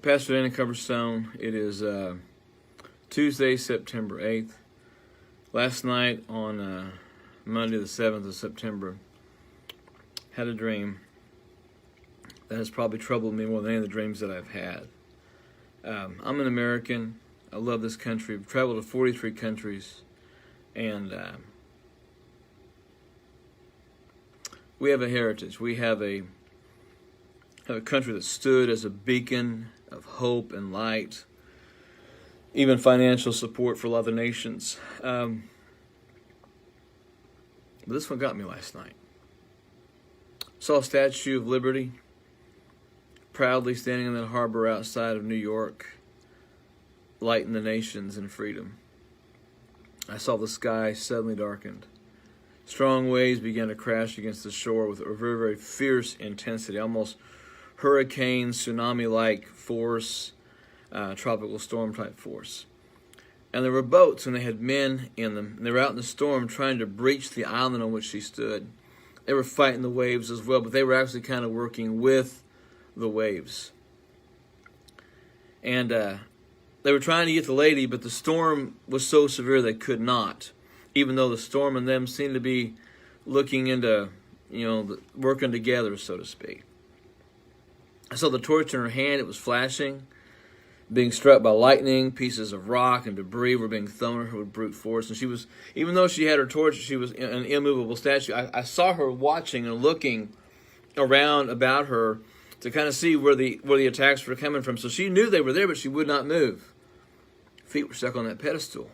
Pastor Dan in Coverstone. It is Tuesday, September 8th. Last night on Monday the 7th of September, had a dream that has probably troubled me more than any of the dreams that I've had. I'm an American. I love this country. I've traveled to 43 countries, and we have a heritage. We have a country that stood as a beacon of hope and light, even financial support for other nations. But this one got me last night. Saw a Statue of Liberty proudly standing in the harbor outside of New York, lighting the nations in freedom. I saw the sky suddenly darkened. Strong waves began to crash against the shore with a very, very fierce intensity, almost hurricane, tsunami-like force, tropical storm-type force. And there were boats, and they had men in them. And they were out in the storm trying to breach the island on which she stood. They were fighting the waves as well, but they were actually kind of working with the waves. And they were trying to get the lady, but the storm was so severe they could not, even though the storm and them seemed to be looking into, working together, so to speak. I saw the torch in her hand. It was flashing, being struck by lightning. Pieces of rock and debris were being thrown at her with brute force. And she was, even though she had her torch, she was an immovable statue. I saw her watching and looking around about her to kind of see where the attacks were coming from. So she knew they were there, but she would not move. Feet were stuck on that pedestal.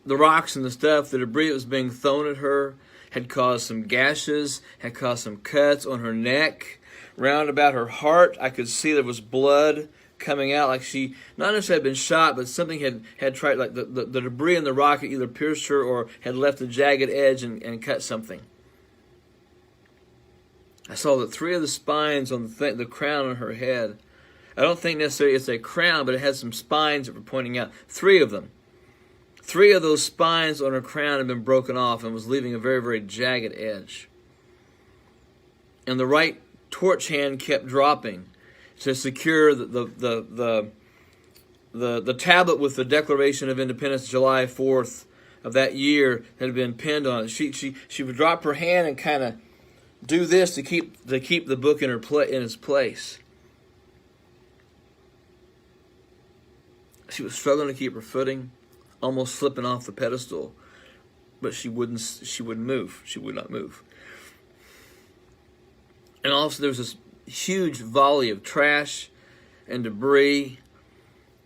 The rocks and the stuff, the debris that was being thrown at her, had caused some gashes, had caused some cuts on her neck. Round about her heart, I could see there was blood coming out, like she not necessarily had been shot, but something had tried, like the debris in the rock had either pierced her or had left a jagged edge and cut something. I saw that 3 of the spines on the crown on her head, I don't think necessarily it's a crown, but it had some spines that were pointing out. 3 of them. 3 of those spines on her crown had been broken off and was leaving a very, very jagged edge. And the right torch hand kept dropping to secure the tablet with the Declaration of Independence, July 4th of that year, that had been pinned on it. She would drop her hand and kind of do this to keep the book in its place. She was struggling to keep her footing, almost slipping off the pedestal, but she wouldn't move. She would not move. And also there was this huge volley of trash and debris,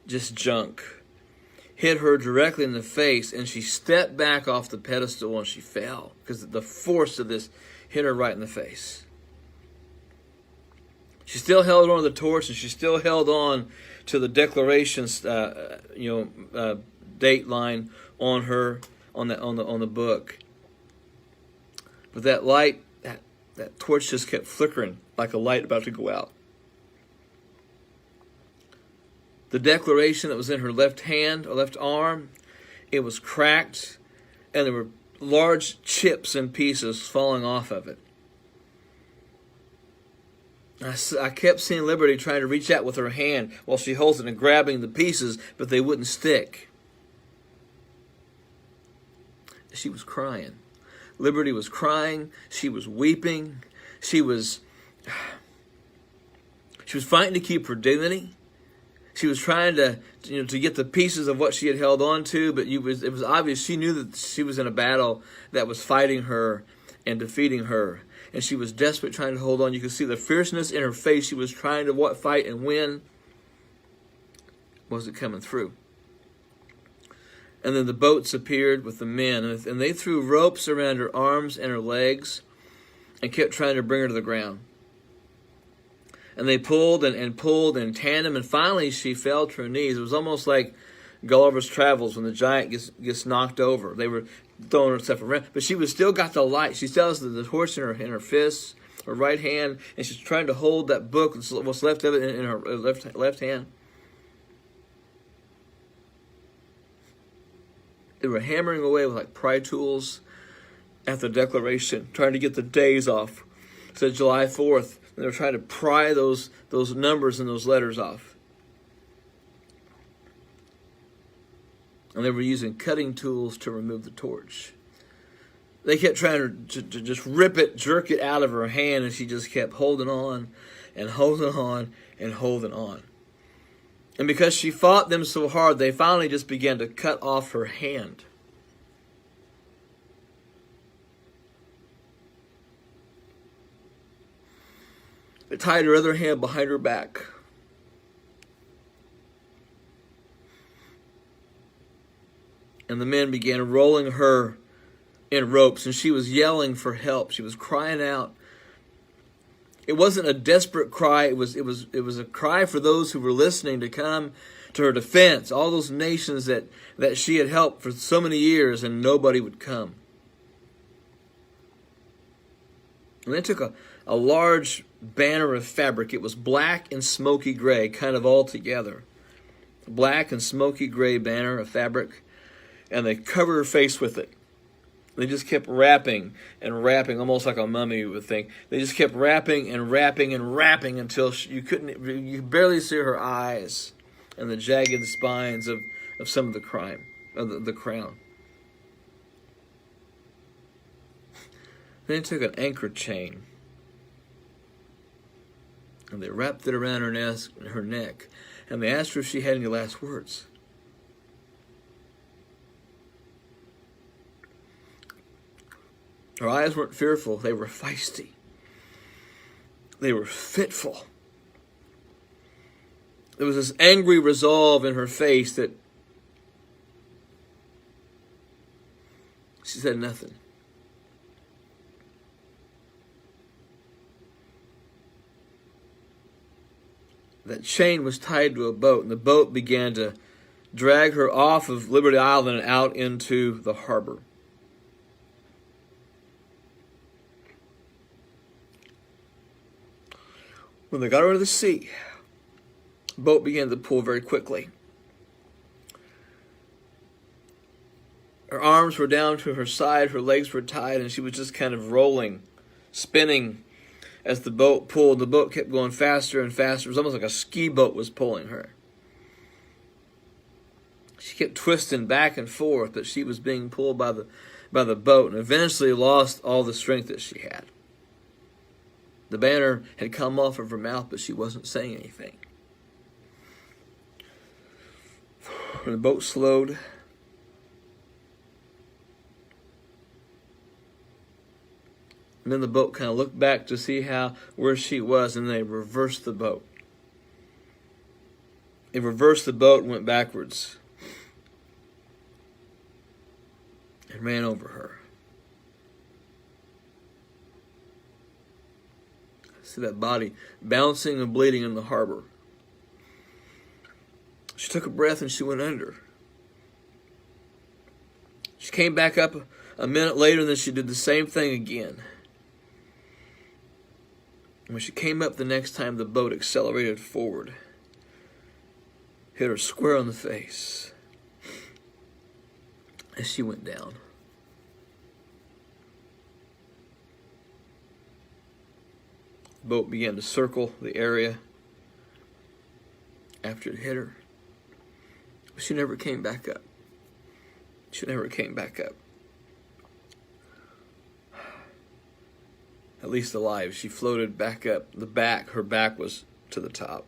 just junk, hit her directly in the face, and she stepped back off the pedestal and she fell because the force of this hit her right in the face. She still held on to the torch, and she still held on to the Declaration's date line on the book. But that light, that torch just kept flickering like a light about to go out. The Declaration that was in her left hand or left arm, it was cracked, and there were large chips and pieces falling off of it. I kept seeing Liberty trying to reach out with her hand while she holds it and grabbing the pieces, but they wouldn't stick. She was crying. Liberty was crying. She was weeping. She was fighting to keep her dignity. She was trying to get the pieces of what she had held on to, but it was obvious she knew that she was in a battle that was fighting her and defeating her. And she was desperate, trying to hold on. You could see the fierceness in her face. She was trying to fight and win. Was it coming through? And then the boats appeared with the men, and they threw ropes around her arms and her legs and kept trying to bring her to the ground. And they pulled and pulled in tandem, and finally she fell to her knees. It was almost like Gulliver's Travels when the giant gets knocked over. They were throwing herself around, but she was still got the light. She still has the torch in her fists, her right hand, and she's trying to hold that book, what's left of it, in her left hand. They were hammering away with like pry tools at the Declaration, trying to get the days off. It said July 4th, They were trying to pry those numbers and those letters off. And they were using cutting tools to remove the torch. They kept trying to just rip it, jerk it out of her hand, and she just kept holding on and holding on and holding on. And because she fought them so hard, they finally just began to cut off her hand. They tied her other hand behind her back. And the men began rolling her in ropes, and she was yelling for help. She was crying out. It wasn't a desperate cry. It was a cry for those who were listening to come to her defense. All those nations that she had helped for so many years, and nobody would come. And they took a large banner of fabric. It was black and smoky gray, kind of all together. Black and smoky gray banner of fabric. And they covered her face with it. They just kept wrapping and wrapping, almost like a mummy would think. They just kept wrapping and wrapping and wrapping until you could barely see her eyes and the jagged spines of some of the the crown. Then they took an anchor chain and they wrapped it around her neck, and they asked her if she had any last words. Her eyes weren't fearful, they were feisty. They were fitful. There was this angry resolve in her face that she said nothing. That chain was tied to a boat, and the boat began to drag her off of Liberty Island and out into the harbor. When they got her into the sea, the boat began to pull very quickly. Her arms were down to her side, her legs were tied, and she was just kind of rolling, spinning as the boat pulled. The boat kept going faster and faster. It was almost like a ski boat was pulling her. She kept twisting back and forth, but she was being pulled by the boat, and eventually lost all the strength that she had. The banner had come off of her mouth, but she wasn't saying anything. When the boat slowed, and then the boat kind of looked back to see where she was, and they reversed the boat. They reversed the boat and went backwards and ran over her. See that body bouncing and bleeding in the harbor. She took a breath and she went under. She came back up a minute later, and then she did the same thing again. When she came up the next time, the boat accelerated forward, hit her square on the face as she went down. The boat began to circle the area after it hit her. But she never came back up. She never came back up. At least alive. She floated back up. Her back was to the top.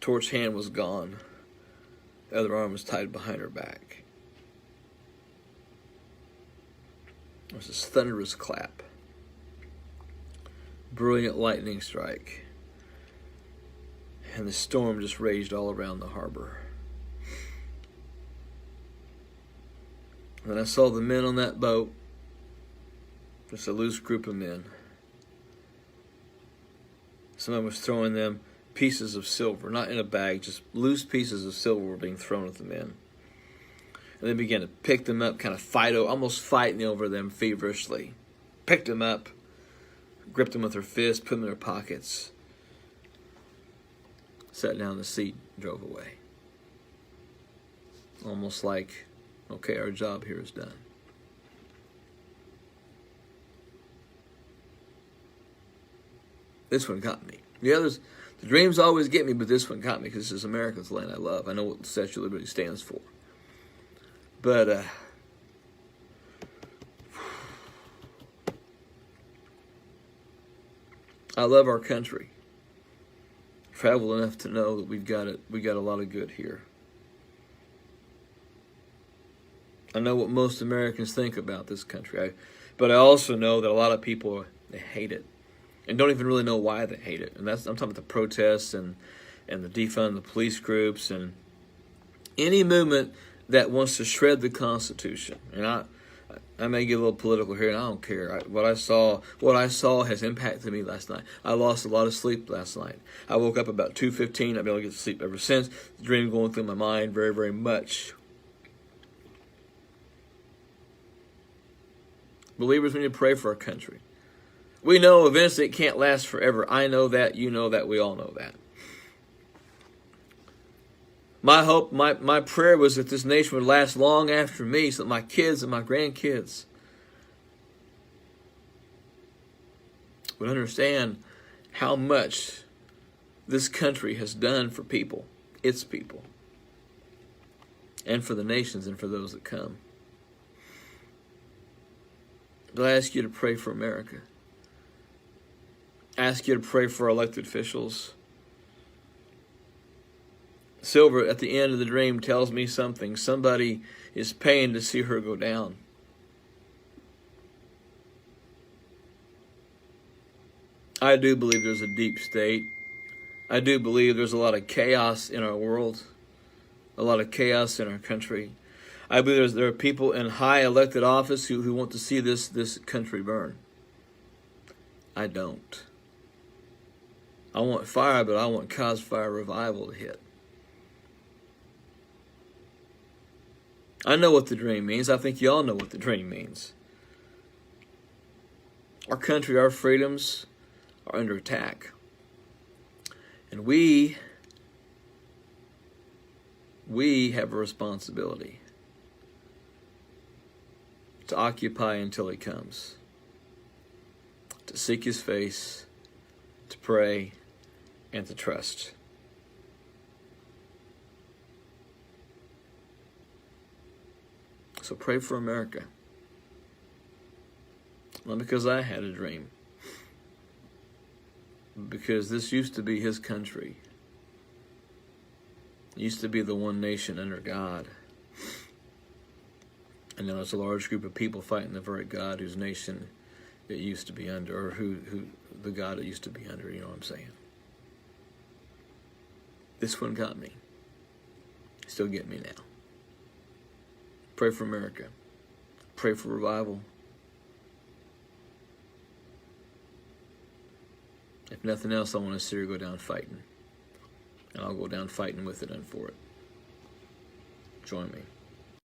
Torch hand was gone. The other arm was tied behind her back. There was this thunderous clap. Brilliant lightning strike. And the storm just raged all around the harbor. And then I saw the men on that boat, just a loose group of men. Someone was throwing them pieces of silver, not in a bag, just loose pieces of silver were being thrown at the men. And they began to pick them up, kind of almost fighting over them feverishly. Picked them up, gripped them with their fists, put them in their pockets, sat down in the seat, drove away. Almost like, okay, our job here is done. This one got me. The others, the dreams always get me, but this one got me because this is America's land I love. I know what the Statue of Liberty stands for. But I love our country. Travel enough to know that we got a lot of good here. I know what most Americans think about this country, but I also know that a lot of people, they hate it, and don't even really know why they hate it. And I'm talking about the protests and the defund the police groups and any movement that wants to shred the Constitution. And I may get a little political here, and I don't care. What I saw has impacted me last night. I lost a lot of sleep last night. I woke up about 2:15. I've been able to get to sleep ever since. The dream going through my mind very, very much. Believers, we need to pray for our country. We know eventually it can't last forever. I know that. You know that. We all know that. My hope, my prayer was that this nation would last long after me so that my kids and my grandkids would understand how much this country has done for people, its people, and for the nations and for those that come. But I ask you to pray for America. I ask you to pray for our elected officials. Silver, at the end of the dream, tells me something. Somebody is paying to see her go down. I do believe there's a deep state. I do believe there's a lot of chaos in our world, a lot of chaos in our country. I believe there are people in high elected office who want to see this country burn. I don't. I want fire, but I want cause fire revival to hit. I know what the dream means. I think you all know what the dream means. Our country, our freedoms are under attack. And we have a responsibility to occupy until He comes, to seek His face, to pray, and to trust. So pray for America. Not because I had a dream, because this used to be His country. It used to be the one nation under God. And now there's a large group of people fighting the very God whose nation it used to be under, or who the God it used to be under, you know what I'm saying? This one got me. Still get me now. Pray for America. Pray for revival. If nothing else, I want to see her go down fighting. And I'll go down fighting with it and for it. Join me.